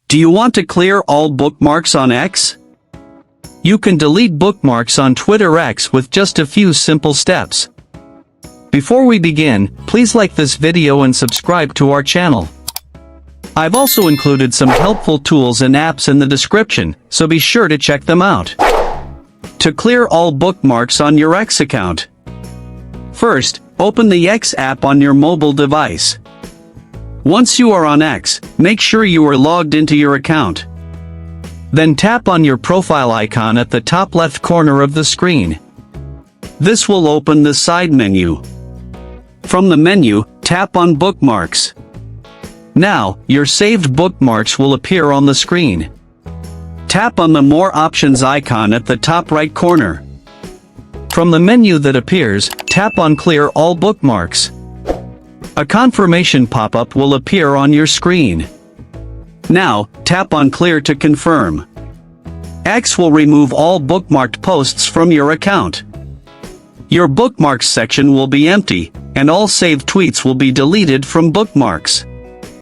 Do you want to clear all bookmarks on X? You can delete bookmarks on Twitter X with just a few simple steps. Before we begin, please like this video and subscribe to our channel. I've also included some helpful tools and apps in the description, so be sure to check them out. To clear all bookmarks on your X account. First, open the X app on your mobile device. Once you are on X, make sure you are logged into your account. Then tap on your profile icon at the top left corner of the screen. This will open the side menu. From the menu, tap on Bookmarks. Now, your saved bookmarks will appear on the screen. Tap on the More Options icon at the top right corner. From the menu that appears, tap on Clear All Bookmarks. A confirmation pop-up will appear on your screen. Now, tap on Clear to confirm. X will remove all bookmarked posts from your account. Your bookmarks section will be empty, and all saved tweets will be deleted from bookmarks.